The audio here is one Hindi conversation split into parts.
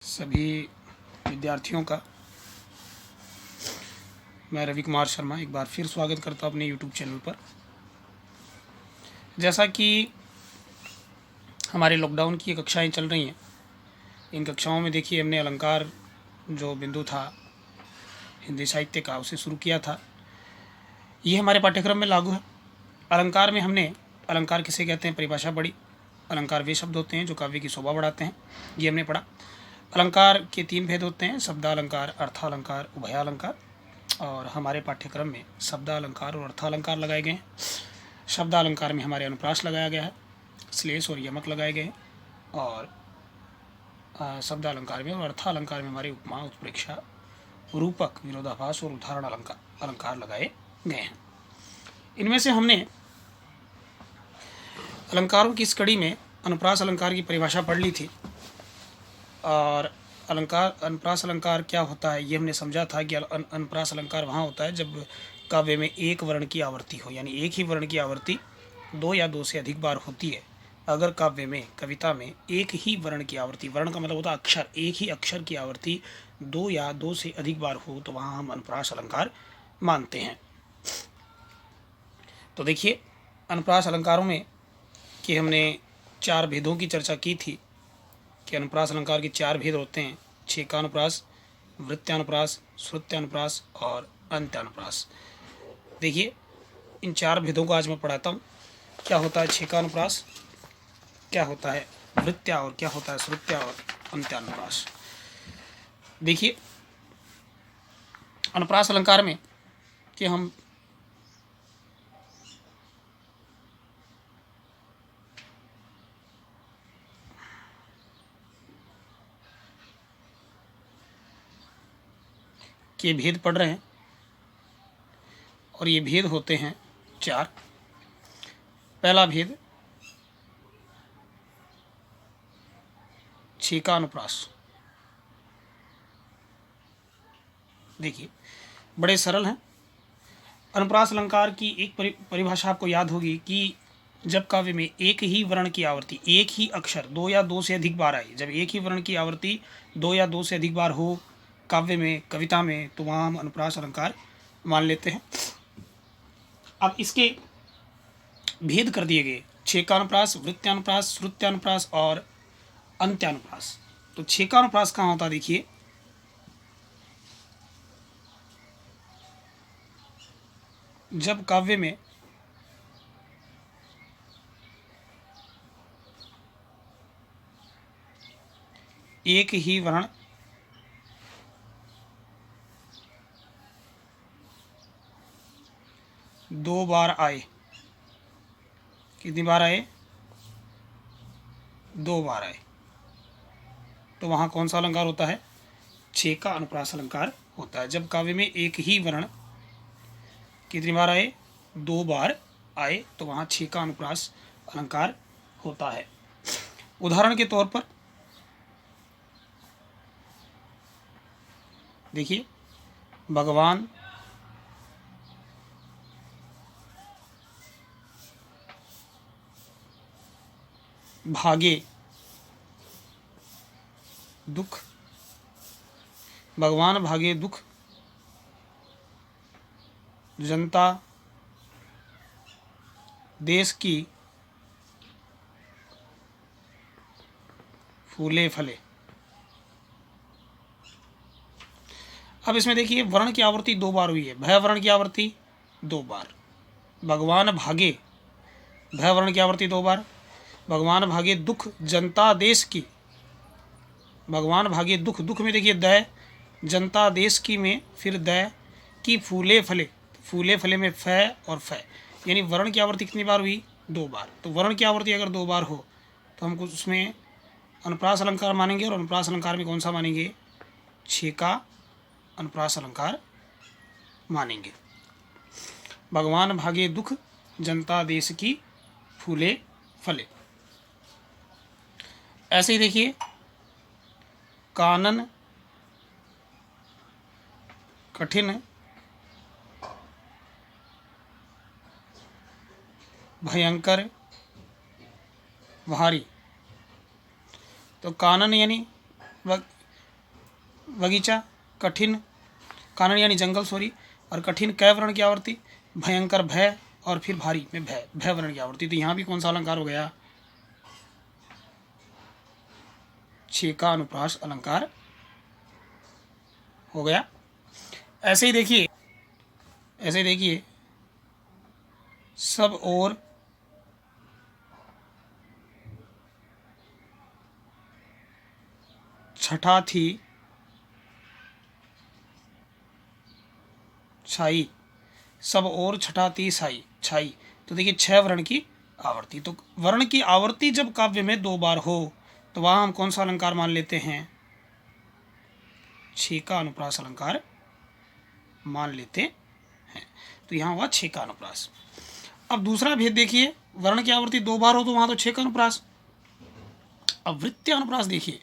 सभी विद्यार्थियों का मैं रवि कुमार शर्मा एक बार फिर स्वागत करता हूँ अपने यूट्यूब चैनल पर। जैसा कि हमारे लॉकडाउन की कक्षाएं चल रही हैं, इन कक्षाओं में देखिए हमने अलंकार जो बिंदु था हिंदी साहित्य का उसे शुरू किया था। ये हमारे पाठ्यक्रम में लागू है। अलंकार में हमने अलंकार किसे कहते हैं परिभाषा पढ़ी। अलंकार वे शब्द होते हैं जो काव्य की शोभा बढ़ाते हैं, ये हमने पढ़ा। अलंकार के 3 भेद होते हैं, शब्दालंकार, अर्थालंकार, उभयालंकार। और हमारे पाठ्यक्रम में शब्दालंकार और अर्थालंकार लगाए गए हैं। शब्दालंकार में हमारे अनुप्रास लगाया गया है, श्लेष और यमक लगाए गए हैं। और शब्दालंकार में और अर्थालंकार में हमारे उपमा, उत्प्रेक्षा, रूपक, विरोधाभास और उदाहरण अलंकार लगाए गए हैं। इनमें से हमने अलंकारों की इस कड़ी में अनुप्रास अलंकार की परिभाषा पढ़ ली थी। और अनुप्रास अलंकार क्या होता है ये हमने समझा था कि अनुप्रास अलंकार वहाँ होता है जब काव्य में एक वर्ण की आवर्ती हो, यानी एक ही वर्ण की आवर्ती 2 या 2 से अधिक बार होती है। अगर काव्य में, कविता में एक ही वर्ण की आवर्ती, वर्ण का मतलब होता है अक्षर, एक ही अक्षर की आवर्ती 2 या 2 से अधिक बार हो तो वहाँ हम अनुप्रास अलंकार मानते हैं। तो देखिए अनुप्रास अलंकारों में कि हमने 4 भेदों की चर्चा की थी कि अनुप्रास अलंकार के 4 भेद होते हैं, छेकानुप्रास, वृत्त्यानुप्रास, श्रुत्यानुप्रास और अंत्यानुप्रास। देखिए इन 4 भेदों को आज मैं पढ़ाता हूँ। क्या होता है छेकानुप्रास, क्या होता है वृत्त्या और क्या होता है श्रुत्या और अंत्यानुप्रास। देखिए अनुप्रास अलंकार में कि हम के भेद पढ़ रहे हैं और ये भेद होते हैं 4। पहला भेद छेकानुप्रास। देखिए बड़े सरल हैं। अनुप्रास अलंकार की एक परिभाषा आपको याद होगी कि जब काव्य में एक ही वर्ण की आवर्ती, एक ही अक्षर 2 या 2 से अधिक बार आए, जब एक ही वर्ण की आवर्ती 2 या 2 से अधिक बार हो काव्य में, कविता में, तो वहाँ हम अनुप्रास अलंकार मान लेते हैं। अब इसके भेद कर दिए गए, छेकानुप्रास, वृत्त्यानुप्रास, श्रुत्यानुप्रास और अंत्यानुप्रास। तो छेकानुप्रास कहाँ होता है देखिए, जब काव्य में एक ही वर्ण दो बार आए। कितनी बार आए? 2 बार आए, तो वहाँ कौन सा अलंकार होता है? छेका अनुप्रास अलंकार होता है। जब काव्य में एक ही वर्ण कितनी बार आए? 2 बार आए, तो वहाँ छेका अनुप्रास अलंकार होता है। उदाहरण के तौर पर देखिए, भगवान भागे दुख, भगवान भागे दुख, जनता देश की फूले फले। अब इसमें देखिए वर्ण की आवृत्ति 2 बार हुई है। भय वर्ण की आवृत्ति 2 बार, भगवान भागे, भय वर्ण की आवृत्ति 2 बार, भगवान भागे दुख, जनता देश की, भगवान भागे दुख, दुख में देखिए दय, जनता देश की में फिर दय की, फूले फले, फूले फले में फ और फ, यानी वर्ण की आवृत्ति कितनी बार हुई? 2 बार। तो वर्ण की आवृत्ति अगर 2 बार हो तो हमको उसमें अनुप्रास अलंकार मानेंगे। और अनुप्रास अलंकार में कौन सा मानेंगे? छेका अनुप्रास अलंकार मानेंगे। भगवान भागे दुख, जनता देश की फूले फले। ऐसे ही देखिए, कानन कठिन भयंकर भारी। तो कानन यानी बगीचा, कठिन, कानन यानी जंगल, सॉरी, और कठिन कै वर्ण की आवर्ती, भयंकर भय, और फिर भारी में भय, भय वर्ण की आवर्ती। तो यहाँ भी कौन सा अलंकार हो गया? छे का अनुप्रास अलंकार हो गया। ऐसे ही देखिए, ऐसे देखिए, सब और छठा थी छाई, सब और छठा थी छाई, छाई। तो देखिए 6 वर्ण की आवर्ती। तो वर्ण की आवर्ती जब काव्य में 2 बार हो तो वहां हम कौन सा अलंकार मान लेते हैं? 6 का अनुप्रास अलंकार मान लेते हैं। तो यहाँ हुआ 6 का अनुप्रास। अब दूसरा भेद देखिए, वर्ण की आवर्ती 2 बार हो तो वहां तो 6 का अनुप्रास। अब वृत्तीय अनुप्रास देखिए,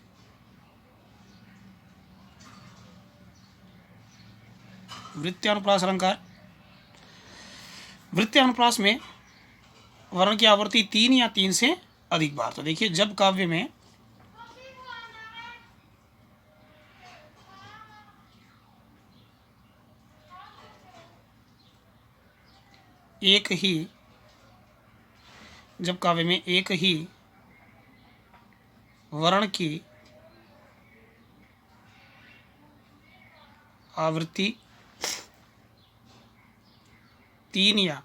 वृत्तीय अनुप्रास अलंकार, वृत्तीय अनुप्रास में वर्ण की आवर्ती 3 या 3 से अधिक बार। तो देखिए जब काव्य में एक ही, जब काव्य में एक ही वर्ण की आवृत्ति 3 या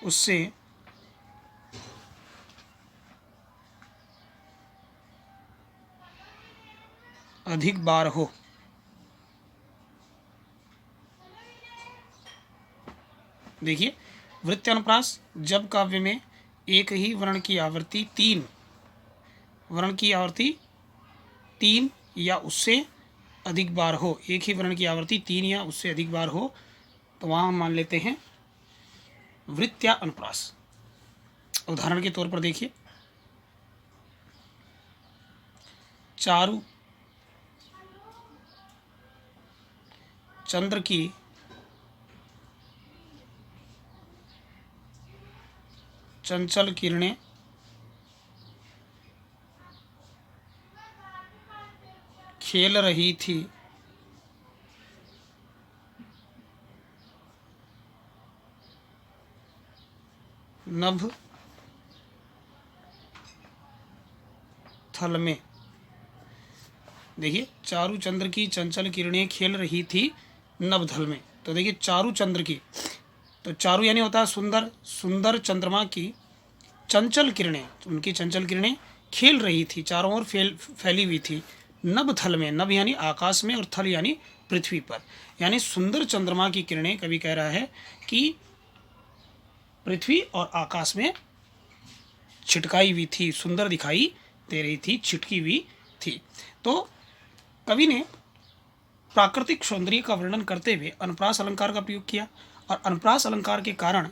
उससे अधिक बार हो, देखिए वृत्तीय अनुप्रास जब काव्य में एक ही वर्ण की आवृत्ति 3, वर्ण की आवृत्ति 3 या उससे अधिक बार हो, एक ही वर्ण की आवृत्ति 3 या उससे अधिक बार हो, तो वहां हम मान लेते हैं वृत्तीय अनुप्रास। उदाहरण के तौर पर देखिए, चारु चंद्र की चंचल किरणें खेल रही थी नभ थल में। देखिए चारु चंद्र की चंचल किरणें खेल रही थी नभधल में। तो देखिए चारु चंद्र की, तो चारु यानी होता है सुंदर, सुंदर चंद्रमा की चंचल किरणें, उनकी चंचल किरणें खेल रही थी, चारों ओर फैली हुई थी नभ थल में। नभ यानी आकाश में और थल यानी पृथ्वी पर, यानी सुंदर चंद्रमा की किरणें, कवि कह रहा है कि पृथ्वी और आकाश में छिटकाई हुई थी, सुंदर दिखाई दे रही थी, छिटकी हुई थी। तो कवि ने प्राकृतिक सौंदर्य का वर्णन करते हुए अनुप्रास अलंकार का प्रयोग किया, और अनुप्रास अलंकार के कारण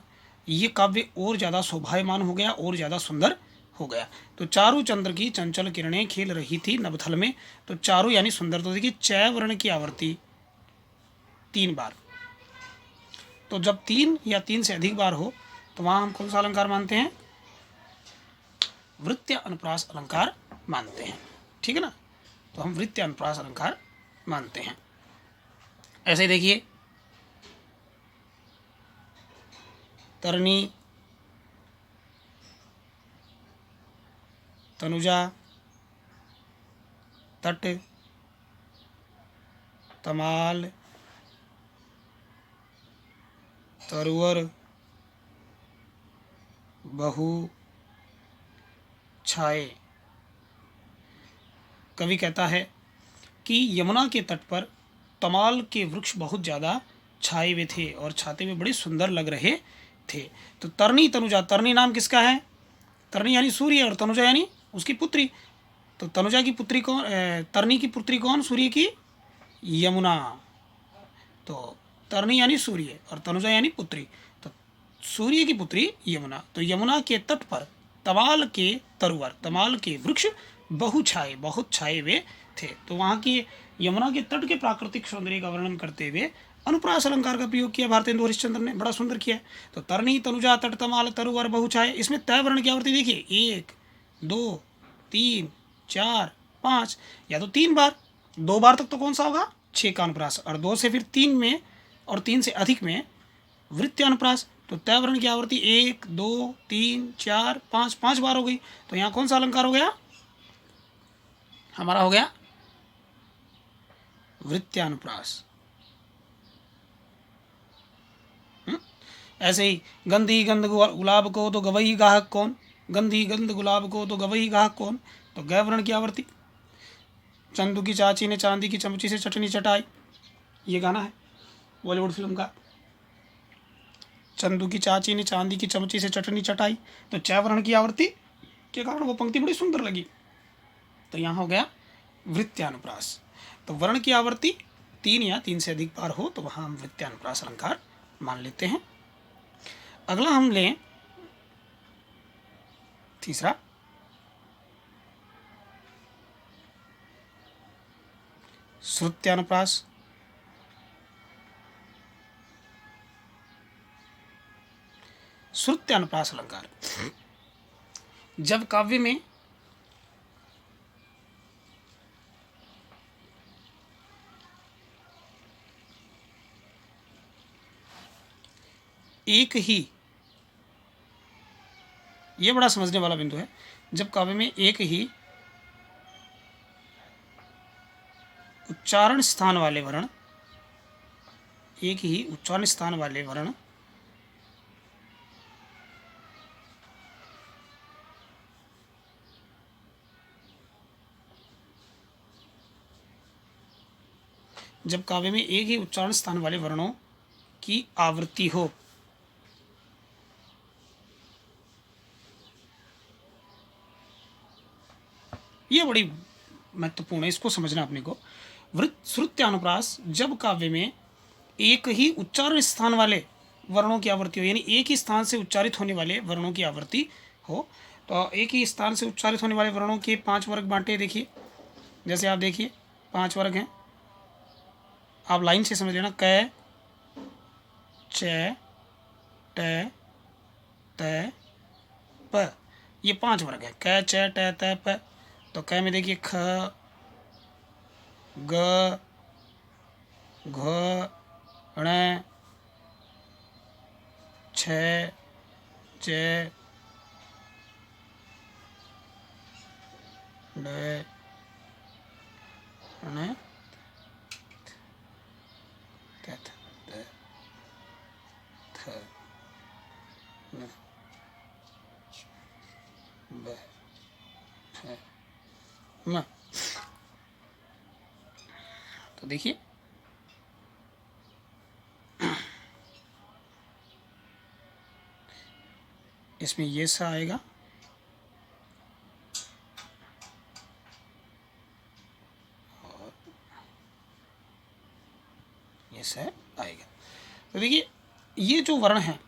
ये काव्य और ज़्यादा शोभायमान हो गया, और ज़्यादा सुंदर हो गया। तो चारु चंद्र की चंचल किरणें खेल रही थी नभथल में, तो चारु यानी सुंदर। तो देखिए चय वर्ण की आवर्ती 3 बार, तो जब 3 या 3 से अधिक बार हो तो वहां हम कौन सा अलंकार मानते हैं? वृत्तीय अनुप्रास अलंकार मानते हैं। ठीक है ना? तो हम वृत्तीय अनुप्रास अलंकार मानते हैं। ऐसे देखिए, तरनी, तनुजा, तट, तमाल, तरुवर, बहु, छाए। कवि कहता है कि यमुना के तट पर तमाल के वृक्ष बहुत ज़्यादा छाए हुए थे और छाते हुए बड़े सुंदर लग रहे थे। तो तरनी तनुजा, तरनी नाम किसका है? तरनी यानी सूर्य, और तनुजा यानी उसकी पुत्री। तो तनुजा की पुत्री कौन? तरनी की पुत्री कौन? सूर्य की यमुना। तो तरनी यानी सूर्य और तनुजा यानी पुत्री, तो सूर्य की पुत्री यमुना। तो यमुना के तट पर तमाल के तरुवर, तमाल के वृक्ष बहु छाए, बहुत छाए हुए थे। तो वहाँ की यमुना के तट के प्राकृतिक सौंदर्य का वर्णन करते हुए अनुप्रास अलंकार का प्रयोग किया भारतेंदु हरिश्चंद्र ने, बड़ा सुंदर किया। तो तरनी तनुजा तट तमाल तरुवर बहु छाए, इसमें तय वर्ण की आवृत्ति देखिए 1 2 3 4 5, या तो 3 बार, 2 बार तक तो कौन सा होगा, 6 का अनुप्रास, और 2 से फिर 3 में और 3 से अधिक में वृत्त्यानुप्रास। तो तय वर्ण की आवृत्ति 1, 2, 3, 4, 5, 5 बार हो गई। तो यहाँ कौन सा अलंकार हो गया, हमारा हो गया वृत्त्यानुप्रास। ऐसे ही गंधी गंध गुलाब को तो गवई गाहक कौन, गंधी गंध गुलाब को तो गवई गाहक कौन, तो गै वर्ण की आवृत्ति। चंदू की चाची ने चांदी की चमची से चटनी चटाई, ये गाना है बॉलीवुड फिल्म का। चंदू की चाची ने चांदी की चमची से चटनी चटाई, तो च वर्ण की आवृत्ति के कारण वो पंक्ति बड़ी सुंदर लगी, तो यहाँ हो गया वृत्त्यानुप्रास। तो वर्ण की आवृत्ति 3 या 3 से अधिक बार हो तो वहाँ हम वृत्त्यानुप्रास अलंकार मान लेते हैं। अगला हम लें तीसरा, श्रुत्यानुप्रास। श्रुत्यानुप्रास अलंकार, जब काव्य में एक ही, ये बड़ा समझने वाला बिंदु है, जब काव्य में एक ही उच्चारण स्थान वाले वर्ण, एक ही उच्चारण स्थान वाले वर्ण जब काव्य में एक ही उच्चारण स्थान वाले वर्णों की आवृत्ति हो, यह बड़ी महत्वपूर्ण है, इसको समझना अपने को। श्रुत्यानुप्रास, जब काव्य में एक ही उच्चारण स्थान वाले वर्णों की आवृत्ति हो, यानी एक ही स्थान से उच्चारित होने वाले वर्णों की आवृत्ति हो। तो एक ही स्थान से उच्चारित होने वाले वर्णों के 5 वर्ग बांटे, देखिए जैसे आप देखिए 5 वर्ग हैं, आप लाइन से समझ लेना। क, च, ट, त, प, ये 5 वर्ग है। क, च, ट, त, प। तो क में देखिए ख, ग, घ, ण, छ, च, ड, ण, थ, थ, न, ब, फ, म। तो देखिए इसमें ये सा आएगा, और ये सा आएगा। तो देखिए ये जो वर्ण हैं,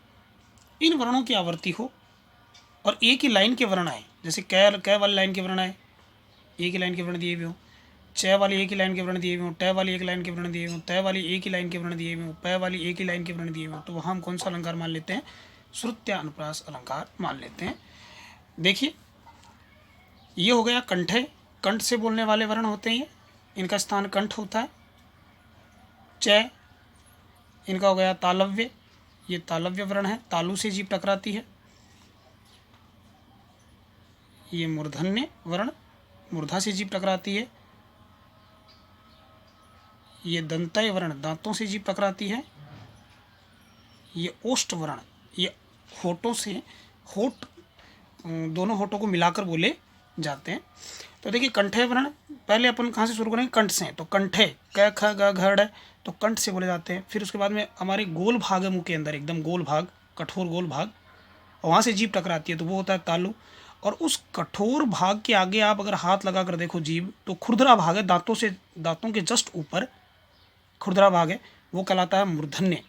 इन वर्णों की आवृत्ति हो और एक ही लाइन के वर्ण आए, जैसे क वाली लाइन के वर्ण आए, एक ही लाइन के वर्ण दिए हुए हों, च वाली एक ही लाइन के वर्ण दिए हुए हों, ट वाली एक लाइन के वर्ण दिए हुए हों, त वाली एक ही लाइन के वर्ण दिए हुए हों, प वाली एक ही लाइन के वर्ण दिए हुए हों, तो वहाँ हम कौन सा अलंकार मान लेते हैं, श्रुत्यानुप्रास अलंकार मान लेते हैं। देखिए ये हो गया कंठे, कंठ से बोलने वाले वर्ण होते हैं, इनका स्थान कंठ होता है। च, इनका हो गया तालव्य, ये तालव्य वर्ण है, तालु से जीभ टकराती है। ये मूर्धन्य वर्ण, मूर्धा से जीभ टकराती है। ये दंतय वर्ण, दांतों से जीभ टकराती है। ये ओष्ठ वर्ण, ये होठों से, होठ दोनों होठों को मिलाकर बोले जाते हैं। तो देखिए कंठे वर्ण, पहले अपन कहाँ से शुरू करेंगे, कंठ से। तो कंठे क, ख, ग, घ, ड़, तो कंठ से बोले जाते हैं। फिर उसके बाद में हमारे गोल भाग है मुंह के अंदर, एकदम गोल भाग, कठोर गोल भाग, और वहाँ से जीभ टकराती है, तो वो होता है तालु। और उस कठोर भाग के आगे आप अगर हाथ लगा कर देखो जीभ, तो खुरदरा भाग है, दांतों से, दांतों के जस्ट ऊपर खुरदरा भाग है, वो कहलाता है मूर्धन्य।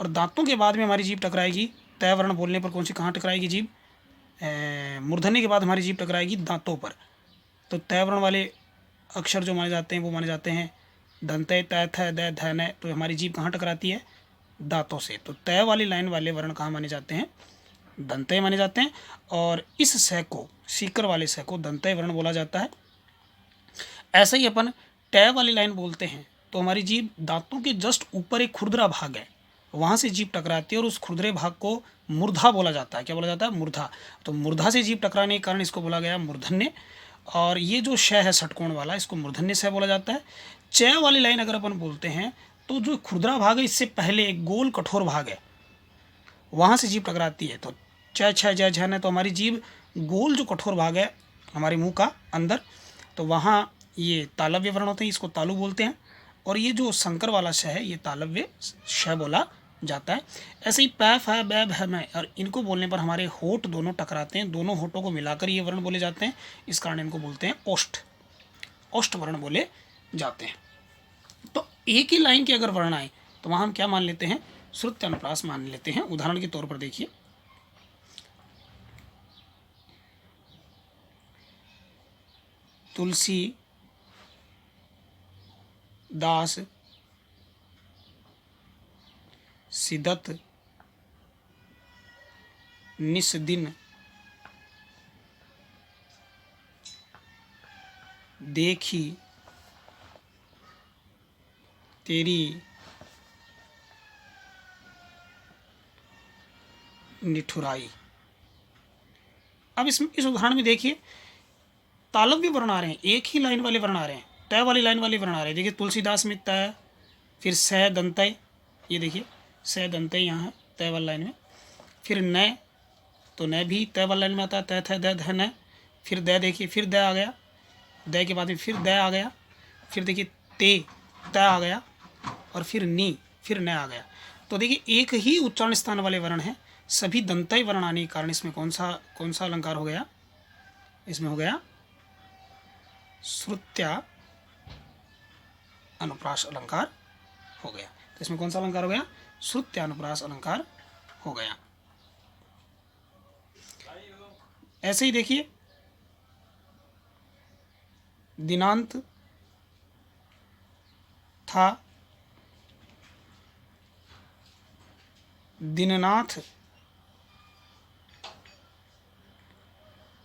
और दांतों के बाद में हमारी जीभ टकराएगी, तय वर्ण बोलने पर कौन सी कहाँ टकराएगी जीभ, मूर्धन्य के बाद हमारी जीभ टकराएगी दांतों पर। तो तय वर्ण वाले अक्षर जो माने जाते हैं वो माने जाते हैं दंतय, तय, थ, द, ध, न। तो हमारी जीभ कहाँ टकराती है, दांतों से। तो तय वाली लाइन वाले वर्ण कहाँ माने जाते हैं, दंतय माने जाते हैं। और इस स को, सीकर वाले स को दंतय वर्ण बोला जाता है। ऐसे ही अपन टै वाली लाइन बोलते हैं तो हमारी जीभ दांतों के जस्ट ऊपर एक खुरदरा भाग है, वहाँ से जीभ टकराती है और उस खुरदरे भाग को मूर्धा बोला जाता है। क्या बोला जाता है? मूर्धा। तो मूर्धा से जीभ टकराने के कारण इसको बोला गया मूर्धन्य। और ये जो श है षटकोण वाला, इसको मूर्धन्य श बोला जाता है। च वाली लाइन अगर अपन बोलते हैं तो जो खुरदरा भाग है इससे पहले एक गोल कठोर भाग है, वहाँ से जीभ टकराती है। तो च छ ज झ न, तो हमारी जीभ गोल जो कठोर भाग है हमारे मुंह का अंदर, तो वहाँ ये तालव्य वर्ण होते हैं, इसको तालु बोलते हैं। और ये जो संकर वाला श है ये तालव्य श बोला जाता है। ऐसे ही पै फ बै भ मै, और इनको बोलने पर हमारे होठ दोनों टकराते हैं, दोनों होठों को मिलाकर ये वर्ण बोले जाते हैं। इस कारण इनको बोलते हैं ओष्ठ, ओष्ठ वर्ण बोले जाते हैं। तो एक ही लाइन के अगर वर्ण आए तो वहाँ हम क्या मान लेते हैं? श्रुत्य अनुप्रास मान लेते हैं। उदाहरण के तौर पर देखिए, तुलसी दास सिदत निस दिन देखी तेरी निठुराई। अब इस उदाहरण में देखिए तालव्य वर्ण आ रहे हैं, एक ही लाइन वाले वर्ण आ रहे हैं, तय वाली लाइन वाले वर्ण आ रहे हैं। देखिए तुलसीदास में तय, फिर स दंतय, ये देखिए स दंतय यहाँ है तय वाली लाइन में। फिर न, तो न भी तय वाली लाइन में आता है, तय थ द ध न। फिर द, देखिए फिर द आ गया, द के बाद में फिर द आ गया। फिर देखिए ते, त आ गया, और फिर नी, फिर न आ गया। तो देखिए एक ही उच्चारण स्थान वाले वर्ण हैं, सभी दंतय वर्ण आने के कारण इसमें कौन सा अलंकार हो गया? इसमें हो गया श्रुत्या अनुप्रास अलंकार हो गया। तो इसमें कौन सा अलंकार हो गया? श्रुत्या अनुप्रास अलंकार हो गया। ऐसे ही देखिए दिनांत था, दिननाथ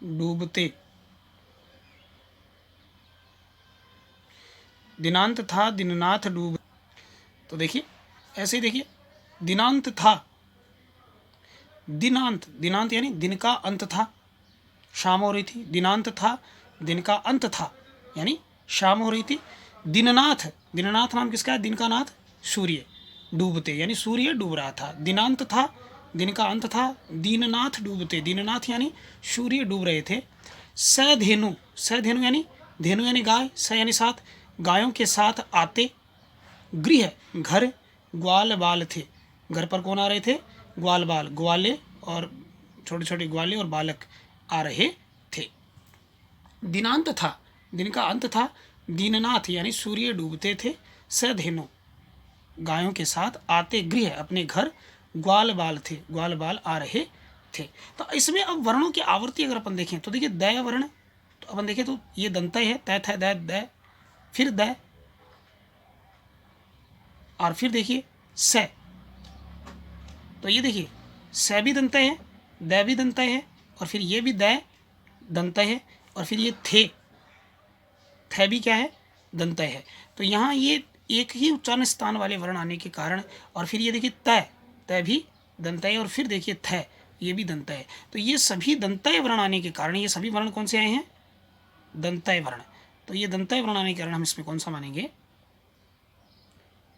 डूबते, दिनांत था दिननाथ डूब। तो देखिए ऐसे ही देखिए दिनांत था, दिनांत, दिनांत यानी दिन का अंत था, शाम हो रही थी। दिनांत था, दिन का अंत था, यानी शाम हो रही थी। दिननाथ, दिननाथ नाम किसका है? दिन का नाथ सूर्य। डूबते यानी सूर्य डूब रहा था। दिनांत था, दिन का अंत था। दीननाथ डूबते, दीननाथ यानी सूर्य डूब रहे थे। सधेनु, सधेनु यानी धेनु यानी गाय, स यानी साथ, गायों के साथ आते। गृह घर, ग्वाल बाल थे, घर पर कौन आ रहे थे? ग्वाल बाल, ग्वाले और छोटे छोटे ग्वाले और बालक आ रहे थे। दिनांत था, दिन का अंत था। दीननाथ यानी सूर्य डूबते थे। सधेनु गायों के साथ, आते गृह अपने घर, ग्वाल बाल थे, ग्वाल बाल आ रहे थे। तो इसमें अब वर्णों की आवृत्ति अगर अपन देखें तो देखिए दय वर्ण, तो अपन देखें तो ये दंतय है, तय थ द द, फिर द, और फिर देखिए स। तो ये देखिए स भी दंतय है, द भी दंतय है, और फिर ये भी द दंतय है, और फिर ये थ भी क्या है? दंतय है। तो यहाँ ये एक ही उच्चारण स्थान वाले वर्ण आने के कारण, और फिर ये देखिए तय भी दंतय, और फिर देखिए थ, ये भी दंतय है। तो ये सभी दंतय वर्ण आने के कारण, ये सभी वर्ण कौन से आए हैं? दंतय वर्ण। तो ये दंतय वर्ण आने के कारण हम इसमें कौन सा मानेंगे?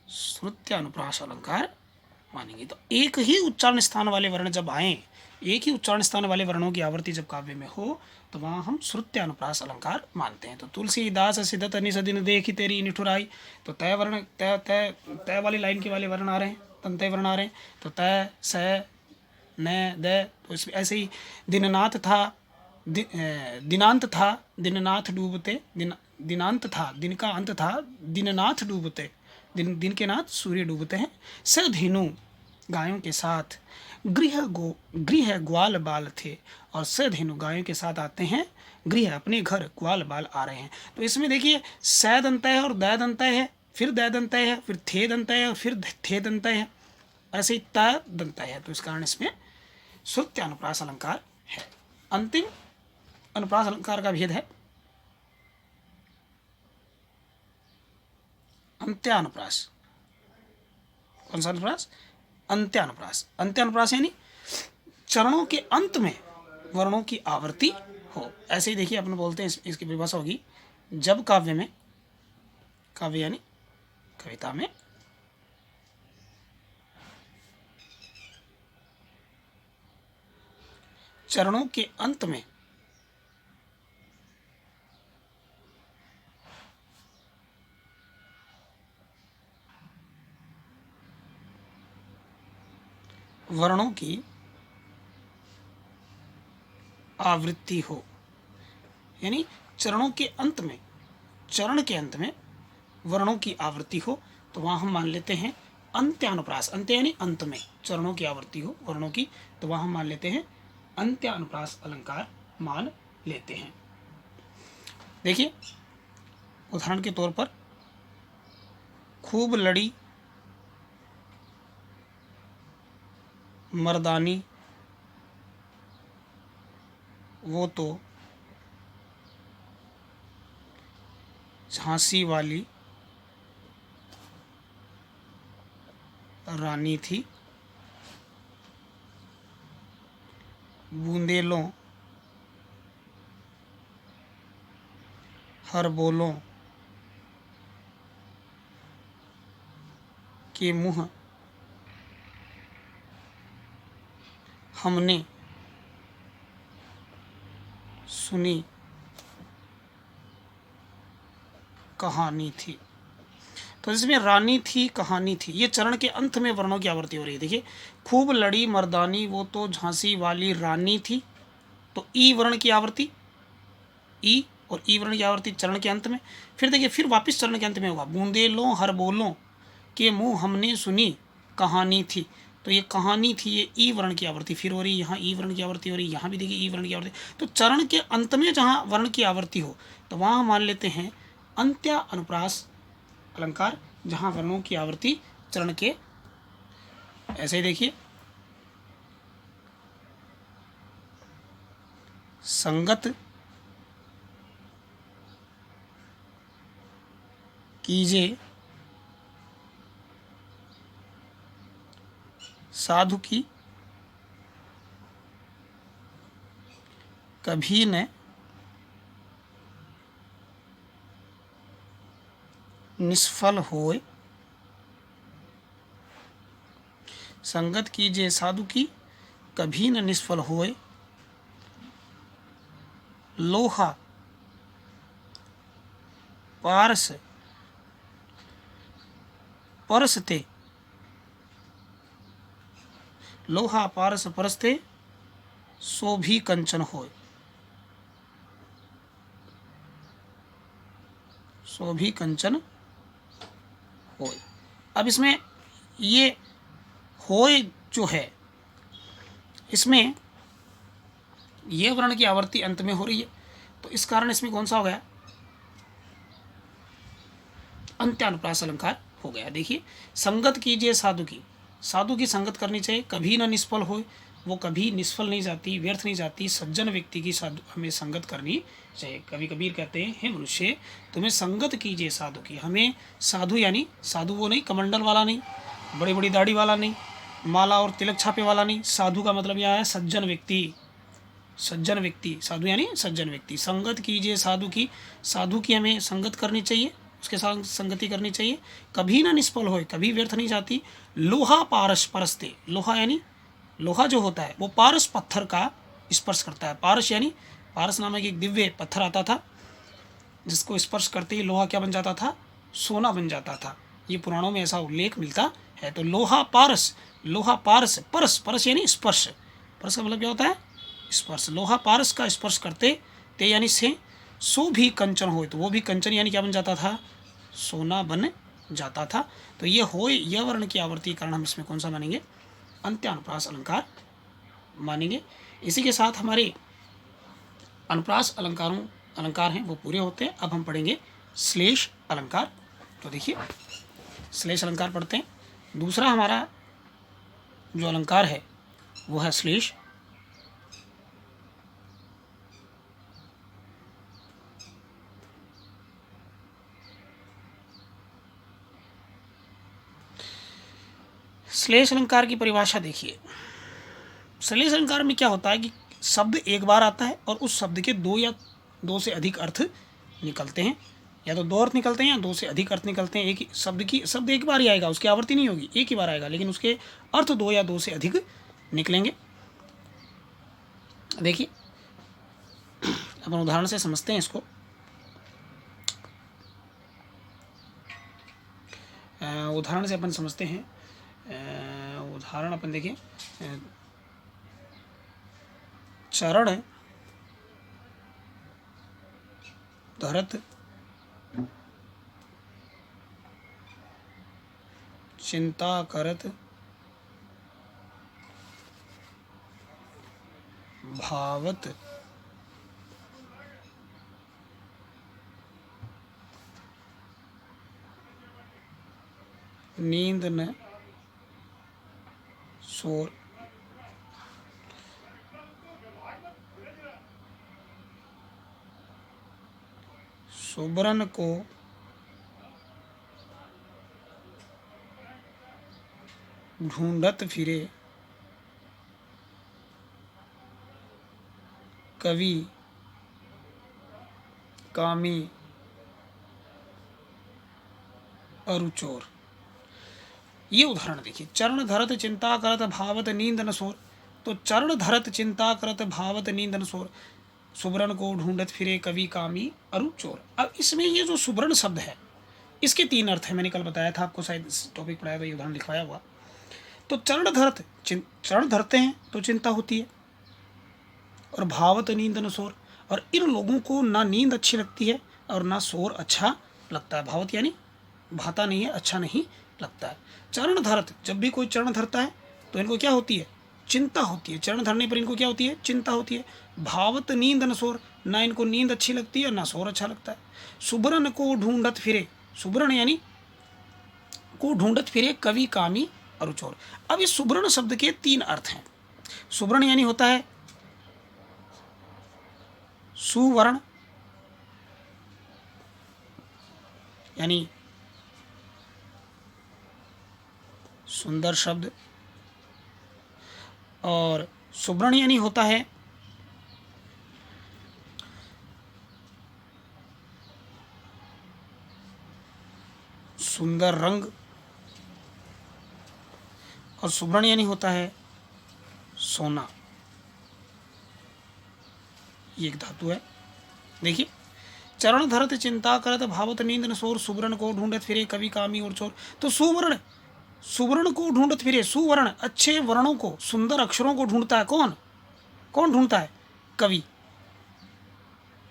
श्रुत्य अनुप्रास अलंकार मानेंगे। तो एक ही उच्चारण स्थान वाले वर्ण जब आए, एक ही उच्चारण स्थान वाले वर्णों की आवृत्ति जब काव्य में हो, तो वहाँ हम श्रुत्य अनुप्रास अलंकार मानते हैं। तो तुलसीदास सिदत निस दिन देखी तेरी निठुराई, तो तय वर्ण, तय वाली लाइन के वाले वर्ण आ रहे हैं, तंतय वर्ण आ रहे हैं। तो तय, स, न, द। तो इसमें ऐसे ही दिननाथ था, दिनांत था, दिननाथ डूबते, दिनांत था, दिन का अंत था, दिननाथ डूबते, दिन के नाथ सूर्य डूबते हैं। सधेनु गायों के साथ, गृह ग्वाल बाल थे, और सधेनु गायों के साथ आते हैं, गृह अपने घर, ग्वाल बाल आ रहे हैं। तो इसमें देखिए स दंतय है और द दंतय है, फिर द दंतय है, फिर थे दंतय है, और फिर थे दंतय है, ऐसे ही त दंतय है। तो इस कारण इसमें श्रुत्य अनुप्रास अलंकार है। अंतिम अनुप्रास अलंकार का भेद है अंत्यानुप्रास। कौन सा अनुप्रास? अंत्यानुप्रास। अंत्यानुप्रास यानी चरणों के अंत में वर्णों की आवृत्ति हो। ऐसे ही देखिए अपन बोलते हैं, इसकी परिभाषा होगी, जब काव्य में, काव्य यानी कविता में, चरणों के अंत में वर्णों की आवृत्ति हो, यानी चरणों के अंत में, चरण के अंत में वर्णों की आवृत्ति हो, तो वहां हम मान लेते हैं अंत्यानुप्रास। अंत्य यानी अंत में चरणों की आवृत्ति हो वर्णों की, तो वहां हम मान लेते हैं अंत्यानुप्रास अलंकार मान लेते हैं। देखिए उदाहरण के तौर पर, खूब लड़ी मर्दानी वो तो झांसी वाली रानी थी, बूंदेलों हर बोलों के मुँह हमने सुनी कहानी थी। तो इसमें रानी थी, कहानी थी, ये चरण के अंत में वर्णों की आवृत्ति हो रही है। देखिए, खूब लड़ी मर्दानी वो तो झांसी वाली रानी थी, तो ई वर्ण की आवृत्ति, ई और ई वर्ण की आवृत्ति चरण के अंत में। फिर देखिए, फिर वापस चरण के अंत में होगा, बूंदेलों हर बोलों के मुँह हमने सुनी कहानी थी, तो ये कहानी थी, ये ई वर्ण की आवृत्ति फिर हो रही है, यहाँ ई वर्ण की आवृत्ति हो रही है, यहाँ भी देखिए ई वर्ण की आवृत्ति। तो चरण के अंत में जहाँ वर्ण की आवृत्ति हो, तो वहाँ मान लेते हैं अंत्या अनुप्रास अलंकार, जहाँ वर्णों की आवृत्ति चरण के। ऐसे ही देखिए, संगत कीजे साधु की कभी न निष्फल होए, संगत कीजिए साधु की कभी न निष्फल होए, लोहा पारस परसते, लोहा पारस परसते सो भी कंचन होए, सो भी कंचन होए। अब इसमें ये होए जो है, इसमें ये वर्ण की आवृत्ति अंत में हो रही है, तो इस कारण इसमें कौन सा हो गया? अंत्यानुप्रास अलंकार हो गया। देखिए, संगत कीजिए साधु की, साधु की संगत करनी चाहिए, कभी ना निष्फल होए, वो कभी निष्फल नहीं जाती, व्यर्थ नहीं जाती, सज्जन व्यक्ति की साधु हमें संगत करनी चाहिए। कभी कबीर कहते हैं, हे मनुष्य तुम्हें संगत कीजिए साधु की, हमें साधु यानी साधु वो नहीं, कमंडल वाला नहीं, बड़ी बड़ी दाढ़ी वाला नहीं, माला और तिलक छापे वाला नहीं, साधु का मतलब यह है सज्जन व्यक्ति, सज्जन व्यक्ति, साधु यानी सज्जन व्यक्ति। संगत कीजिए साधु की, साधु की हमें संगत करनी चाहिए, उसके साथ संगति करनी चाहिए, कभी ना निष्फल होए, कभी व्यर्थ नहीं जाती। लोहा पारस परसते, लोहा यानी लोहा जो होता है वो पारस पत्थर का स्पर्श करता है। पारस यानी पारस नामक एक दिव्य पत्थर आता था, जिसको स्पर्श करते ही लोहा क्या बन जाता था? सोना बन जाता था। ये पुराणों में ऐसा उल्लेख मिलता है। तो लोहा पारस, लोहा पारस, परस, परस यानी स्पर्श, परस का मतलब क्या होता है? स्पर्श। लोहा पारस का स्पर्श करते ते यानी से, सो भी कंचन हो, तो वो भी कंचन यानी क्या बन जाता था? सोना बन जाता था। तो ये हो, यह वर्ण की आवर्ती कारण हम इसमें कौन सा मानेंगे? अंत्यानुप्रास अलंकार मानेंगे। इसी के साथ हमारे अनुप्रास अलंकार हैं वो पूरे होते हैं। अब हम पढ़ेंगे श्लेष अलंकार। तो देखिए, श्लेष अलंकार पढ़ते हैं। दूसरा हमारा जो अलंकार है वो है श्लेष। श्लेष अलंकार की परिभाषा देखिए। श्लेष अलंकार में क्या होता है कि शब्द एक बार आता है और उस शब्द के दो या दो से अधिक अर्थ निकलते हैं, या तो दो अर्थ निकलते हैं या दो से अधिक अर्थ निकलते हैं। एक ही शब्द एक बार ही आएगा, उसकी आवृत्ति नहीं होगी, एक ही बार आएगा, लेकिन उसके अर्थ दो या दो से अधिक निकलेंगे। देखिए अपन उदाहरण से समझते हैं इसको। उदाहरण से अपन समझते हैं। उदाहरण अपन देखिए, चरण धरत चिंता करत भावत नींद न सोर सुबरन को ढूंढत फिरे कवि कामी अरुचोर। ये उदाहरण देखिए, चरण धरत चिंता करत भावत नींद न सोर। तो चरण धरत चिंता करत भावत नींद न सोर, सुबरन को ढूंढत फिरे कवि कामी अरुचोर। अब इसमें ये जो सुबरन शब्द है, इसके तीन अर्थ है। मैंने कल बताया था आपको, शायद टॉपिक पढ़ाया तो ये उदाहरण लिखवाया हुआ। तो चरण धरत, चरण धरते हैं तो चिंता होती है, और भावत नींद न सोर, और इन लोगों को ना नींद अच्छी लगती है और ना शोर अच्छा लगता है। भावत यानी भाता नहीं है, अच्छा नहीं लगता है। चरण धरत, जब भी कोई चरण धरता है तो इनको क्या होती है? चिंता होती है। चरण धरने पर इनको क्या होती है? चिंता होती है। भावत नींद न सोर, ना इनको नींद अच्छी लगती है ना शोर अच्छा लगता है। सुबरन को ढूंढत फिरे, सुबरन यानी को ढूंढत फिरे कवि कामी अरुचोर। अब इस सुबरन शब्द के तीन अर्थ हैं। सुबरन यानी होता है सुवर्ण, यानी सुंदर शब्द, और सुवर्ण यानी होता है सुंदर रंग, और सुवर्ण यानी होता है सोना। ये एक धातु है। देखिए, चरण धरत चिंता करत भावत नींद न सोर, सुवर्ण को ढूंढत फिरे कवि कामी और चोर। तो सुवर्ण, सुवर्ण को ढूंढत फिरे, सुवर्ण अच्छे वर्णों को, सुंदर अक्षरों को ढूंढता है। कौन कौन ढूंढता है? कवि।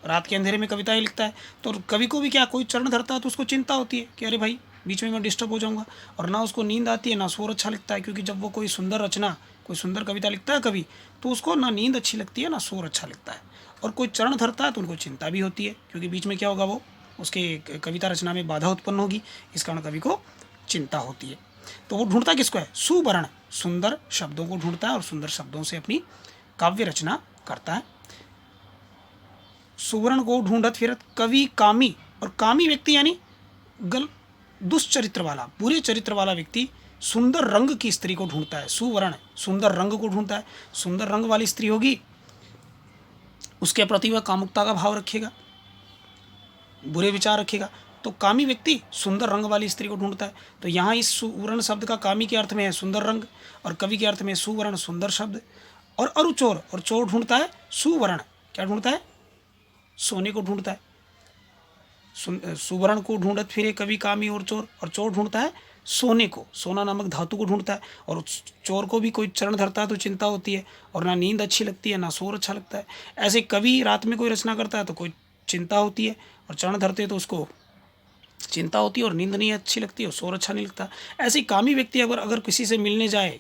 रात के अंधेरे में कविताएं लिखता है, तो कवि को भी क्या, कोई चरण धरता है तो उसको चिंता होती है कि अरे भाई बीच में मैं डिस्टर्ब हो जाऊंगा, और ना उसको नींद आती है ना शोर अच्छा लगता है। क्योंकि जब वो कोई सुंदर रचना, कोई सुंदर कविता लिखता है कवि, तो उसको ना नींद अच्छी लगती है ना शोर अच्छा लगता है। और कोई चरण धरता है तो उनको चिंता भी होती है, क्योंकि बीच में क्या होगा, वो उसके कविता रचना में बाधा उत्पन्न होगी, इस कारण कवि को चिंता होती है। तो वो ढूंढता किसको है? सुवर्ण, सुंदर शब्दों को ढूंढता है और सुंदर शब्दों से अपनी काव्य रचना करता है। सुवर्ण को ढूंढत फिरत कवि कामी, और कामी व्यक्ति यानी दुष्चरित्र वाला, बुरे चरित्र वाला व्यक्ति सुंदर रंग की स्त्री को ढूंढता है। सुवर्ण सुंदर रंग को ढूंढता है। सुंदर रंग वाली स्त्री होगी, उसके प्रति वह कामुकता का भाव रखेगा, बुरे विचार रखेगा। तो कामी व्यक्ति सुंदर रंग वाली स्त्री को ढूंढता है। तो यहाँ इस सुवर्ण शब्द का कामी के अर्थ में है सुंदर रंग, और कवि के अर्थ में सुवर्ण सुंदर शब्द। और अरुचोर, और चोर ढूंढता है सुवर्ण, क्या ढूंढता है? सोने को ढूंढता है। सुवर्ण को ढूंढत फिरे कवि कामी और चोर ढूंढता है सोने को, सोना नामक धातु को ढूंढता है। और चोर को भी कोई चरण धरता है तो चिंता होती है, और ना नींद अच्छी लगती है ना शोर अच्छा लगता है। ऐसे कवि रात में कोई रचना करता है तो कोई चिंता होती है, और चरण धरते तो उसको चिंता होती है, और नींद नहीं अच्छी लगती है और शोर अच्छा नहीं लगता। ऐसे कामी व्यक्ति अगर किसी से मिलने जाए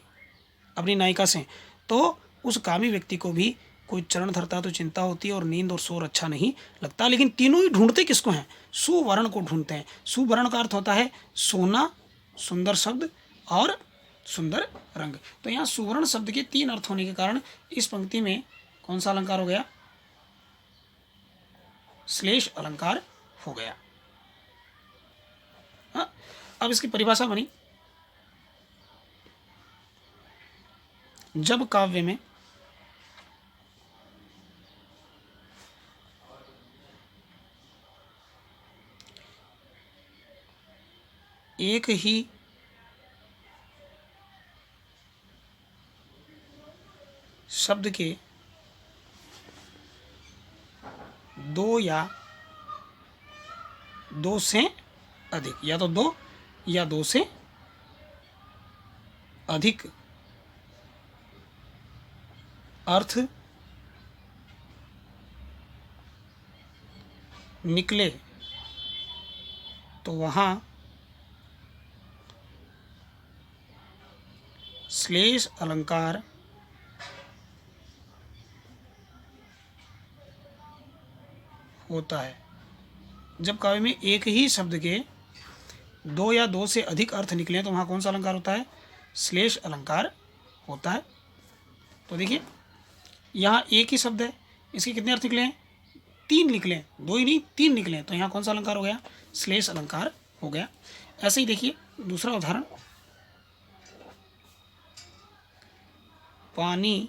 अपनी नायिका से, तो उस कामी व्यक्ति को भी कोई चरण धरता है तो चिंता होती है और नींद और शोर अच्छा नहीं लगता। लेकिन तीनों ही ढूंढते किसको हैं? सुवर्ण को ढूंढते हैं। सुवर्ण का अर्थ होता है सोना, सुंदर शब्द और सुंदर रंग। तो यहाँ सुवर्ण शब्द के तीन अर्थ होने के कारण इस पंक्ति में कौन सा अलंकार हो गया? श्लेष अलंकार हो गया। हाँ, अब इसकी परिभाषा बनी। जब काव्य में एक ही शब्द के दो या दो से अधिक, या तो दो या दो से अधिक अर्थ निकले तो वहाँ श्लेष अलंकार होता है। जब काव्य में एक ही शब्द के दो या दो से अधिक अर्थ निकले तो वहाँ कौन सा अलंकार होता है? श्लेष अलंकार होता है। तो देखिए यहाँ एक ही शब्द है, इसके कितने अर्थ निकले हैं? तीन निकले, दो ही नहीं तीन निकले, तो यहाँ कौन सा अलंकार हो गया? श्लेष अलंकार हो गया। ऐसे ही देखिए दूसरा उदाहरण, पानी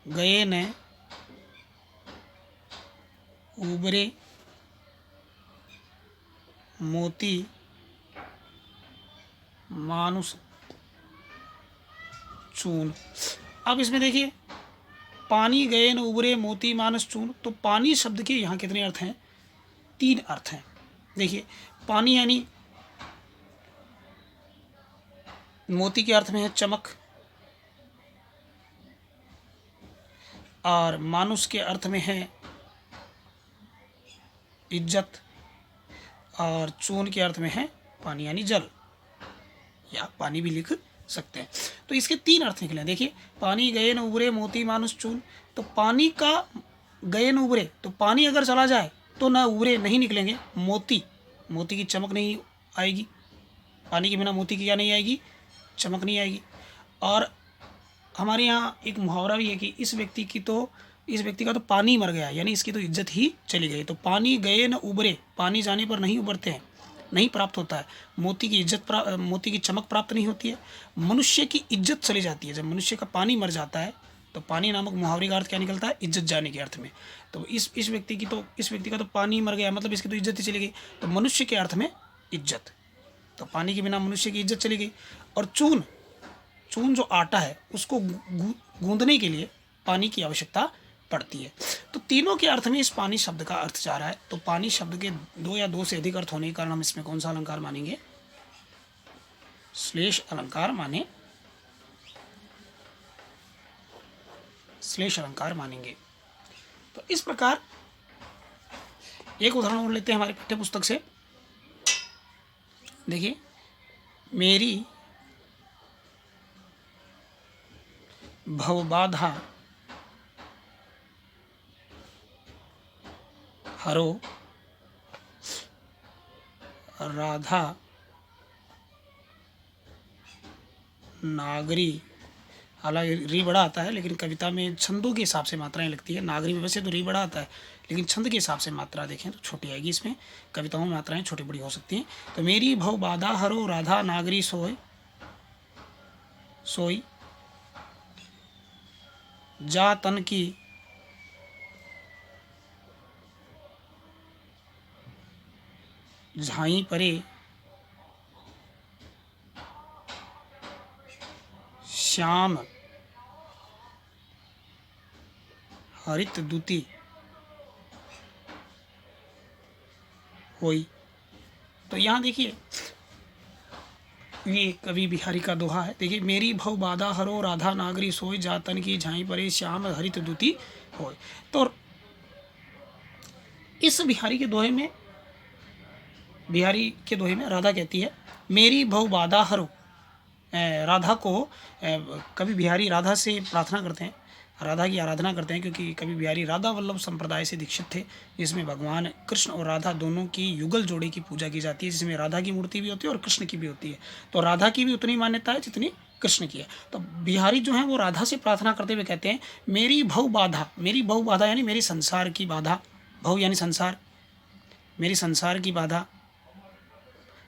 गए न उबरे मोती मानुष चून। अब इसमें देखिए पानी गए न उबरे मोती मानस चून, तो पानी शब्द के यहाँ कितने अर्थ हैं? तीन अर्थ हैं। देखिए पानी यानी मोती के अर्थ में है चमक, और मानुष के अर्थ में है इज्जत, और चून के अर्थ में है पानी यानी जल, या पानी भी लिख सकते हैं। तो इसके तीन अर्थ निकले। देखिए पानी गए न उबरे मोती मानुष चून, तो पानी का गए न उबरे, तो पानी अगर चला जाए तो ना उबरे नहीं निकलेंगे मोती, मोती की चमक नहीं आएगी, पानी के बिना मोती की क्या नहीं आएगी? चमक नहीं आएगी। और हमारे यहाँ एक मुहावरा भी है कि इस व्यक्ति का तो पानी मर गया, यानी इसकी तो इज्जत ही चली गई। तो पानी गए न उबरे, पानी जाने पर नहीं उबरते हैं, नहीं प्राप्त होता है। मोती की चमक प्राप्त नहीं होती है। मनुष्य की इज्जत चली जाती है। जब मनुष्य का पानी मर जाता है तो पानी नामक मुहावरे का अर्थ क्या निकलता है? इज्जत जाने के अर्थ में। तो इस व्यक्ति का तो पानी मर गया, मतलब इसकी तो इज्जत ही चली गई। तो मनुष्य के अर्थ में इज्जत, तो पानी के बिना मनुष्य की इज्जत चली गई। और चून जो आटा है उसको गूंदने के लिए पानी की आवश्यकता पड़ती है। तो तीनों के अर्थ में इस पानी शब्द का अर्थ जा रहा है। तो पानी शब्द के दो या दो से अधिक अर्थ होने के कारण हम इसमें कौन सा अलंकार मानेंगे? श्लेष अलंकार मानेंगे। तो इस प्रकार एक उदाहरण और लेते हैं हमारे पाठ्य पुस्तक से। देखिए मेरी भवबाधा हरो राधा नागरी, हालांकि री बड़ा आता है लेकिन कविता में छंदों के हिसाब से मात्राएं लगती है। नागरी में वैसे तो री बड़ा आता है लेकिन छंद के हिसाब से मात्रा देखें तो छोटी आएगी। इसमें कविताओं में मात्राएं छोटी बड़ी हो सकती हैं। तो मेरी भव बाधा हरो राधा नागरी सोई जा तन की झाई परे श्याम हरित दूती होई। तो यहाँ देखिए ये कवि बिहारी का दोहा है। देखिए मेरी भव बाधा हरो राधा नागरी सोई जा तन की झाई परे श्याम हरित दूती होई। तो इस बिहारी के दोहे में राधा कहती है मेरी भव बाधा हरो। राधा को कवि बिहारी राधा से प्रार्थना करते हैं, राधा की आराधना करते हैं, क्योंकि कवि बिहारी राधा वल्लभ संप्रदाय से दीक्षित थे, जिसमें भगवान कृष्ण और राधा दोनों की युगल जोड़े की पूजा की जाती है, जिसमें राधा की मूर्ति भी होती है और कृष्ण की भी होती है। तो राधा की भी उतनी मान्यता है जितनी कृष्ण की है। तो बिहारी जो है वो राधा से प्रार्थना करते हुए कहते हैं मेरी भव बाधा यानी मेरी संसार की बाधा, भव यानी संसार, मेरी संसार की बाधा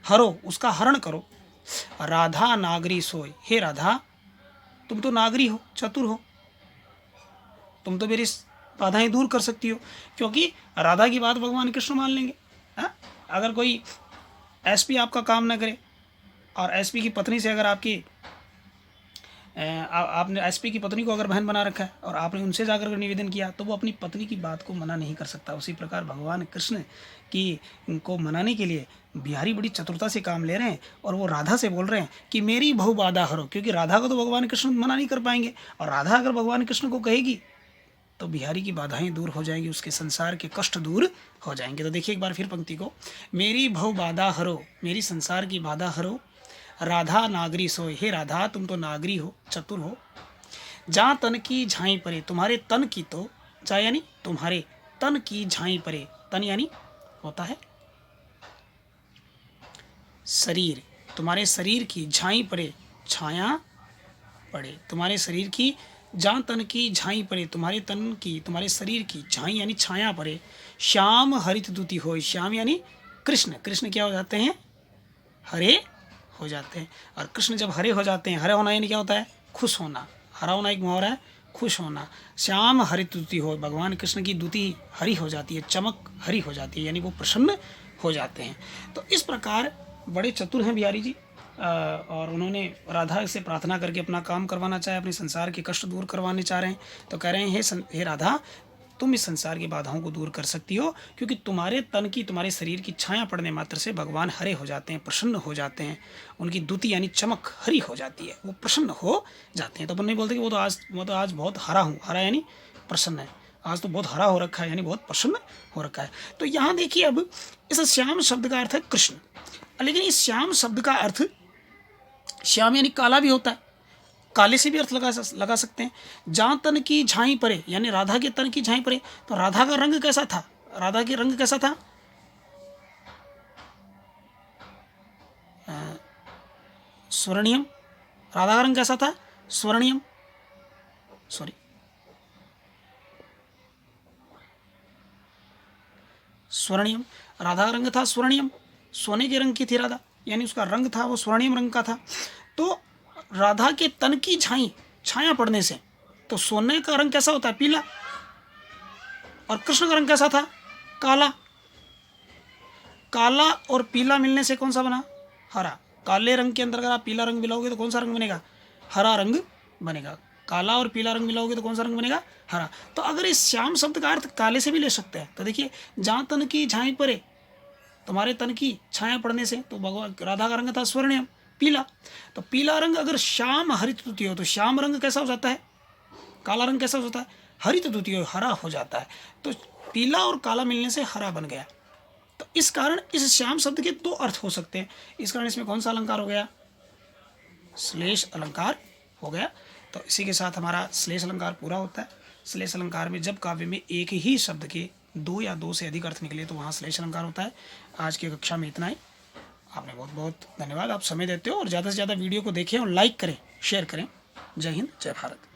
हरो, उसका हरण करो। राधा नागरी सोई, हे राधा तुम तो नागरी हो, चतुर हो, तुम तो मेरी बाधाएं दूर कर सकती हो, क्योंकि राधा की बात भगवान कृष्ण मान लेंगे। हाँ, अगर कोई एसपी आपका काम ना करे और एसपी की पत्नी से अगर आपने एसपी की पत्नी को अगर बहन बना रखा है और आपने उनसे जाकर निवेदन किया, तो वो अपनी पत्नी की बात को मना नहीं कर सकता। उसी प्रकार भगवान कृष्ण की को मनाने के लिए बिहारी बड़ी चतुरता से काम ले रहे हैं और वो राधा से बोल रहे हैं कि मेरी बहु बाधा हरो, क्योंकि राधा को तो भगवान कृष्ण मना नहीं कर पाएंगे, और राधा अगर भगवान कृष्ण को कहेगी तो बिहारी की बाधाएं दूर हो जाएंगी, उसके संसार के कष्ट दूर हो जाएंगे। तो देखिए एक बार फिर पंक्ति को, मेरी भव बाधा हरो, मेरी संसार की बाधा हरो, राधा नागरी सोय, हे राधा तुम तो नागरी हो, चतुर हो, जहाँ तन की झाई परे, तुम्हारे तन की तो जा यानी तुम्हारे तन की झाई परे, तन यानी होता है शरीर, तुम्हारे शरीर की झाई परे छाया पड़े, तुम्हारे शरीर की जहाँ तन की झाई पड़े, तुम्हारे तन की तुम्हारे शरीर की झाई यानी छाया पड़े, श्याम हरित दूती हो, श्याम यानी कृष्ण, कृष्ण क्या हो जाते हैं, हरे हो जाते हैं, और कृष्ण जब हरे हो जाते हैं, हरे होना यानी क्या होता है, खुश होना, हरा होना एक मुहावरा है, खुश होना, श्याम हरित दूती हो, भगवान कृष्ण की दूती हरी हो जाती है, चमक हरी हो जाती है, यानी वो प्रसन्न हो जाते हैं। तो इस प्रकार बड़े चतुर हैं बिहारी जी, और उन्होंने राधा से प्रार्थना करके अपना काम करवाना चाहे, अपने संसार के कष्ट दूर करवाने चाह रहे हैं। तो कह रहे हैं हे राधा, तुम इस संसार की बाधाओं को दूर कर सकती हो, क्योंकि तुम्हारे तन की तुम्हारे शरीर की छाया पड़ने मात्र से भगवान हरे हो जाते हैं, प्रसन्न हो जाते हैं, उनकी दूती यानी चमक हरी हो जाती है, वो प्रसन्न हो जाते हैं। तो अपन नहीं बोलते कि वो तो आज बहुत हरा हूँ, हरा यानी प्रसन्न है, आज तो बहुत हरा हो रखा है, यानी बहुत प्रसन्न हो रखा है। तो यहाँ देखिए, अब इस श्याम शब्द का अर्थ है कृष्ण, लेकिन इस श्याम शब्द का अर्थ श्याम यानी काला भी होता है, काले से भी अर्थ लगा सकते हैं। जहाँ तन की झाई परे यानी राधा के तन की झाई परे, तो राधा का रंग कैसा था, राधा के रंग कैसा था, स्वर्णियम, राधा का रंग कैसा था, स्वर्णियम, स्वर्णियम, राधा का रंग था स्वर्णियम, सोने के रंग की थी राधा, यानी उसका रंग था वो स्वर्णिम रंग का था। तो राधा के तन की झाई छाया पड़ने से, तो सोने का रंग कैसा होता है, पीला, और कृष्ण का रंग कैसा था, काला, काला और पीला मिलने से कौन सा बना, हरा। काले रंग के अंदर अगर आप पीला रंग मिलाओगे तो कौन सा रंग बनेगा, हरा रंग बनेगा। काला और पीला रंग मिलाओगे तो कौन सा रंग बनेगा, हरा। तो अगर इस श्याम शब्द का अर्थ काले से भी ले सकते हैं, तो देखिए, जहाँ तन की झाई परे, तुम्हारे तन की छाया पड़ने से, तो भगवान राधा का रंग था स्वर्णिम, पीला। तो पीला रंग अगर श्याम हरित दूती हो, तो श्याम रंग कैसा हो जाता है, काला रंग कैसा हो जाता है, हरित दूती हो, हरा हो जाता है। तो पीला और काला मिलने से हरा बन गया। तो इस कारण इस श्याम शब्द के दो अर्थ हो सकते हैं। इस कारण इसमें कौन सा अलंकार हो गया, श्लेष अलंकार हो गया। तो इसी के साथ हमारा श्लेष अलंकार पूरा होता है। श्लेष अलंकार में जब काव्य में एक ही शब्द के दो या दो से अधिक अर्थ निकले तो वहाँ श्लेष अलंकार होता है। आज की कक्षा में इतना ही। आपने बहुत बहुत धन्यवाद, आप समय देते हो, और ज़्यादा से ज़्यादा वीडियो को देखें और लाइक करें, शेयर करें। जय हिंद, जय भारत।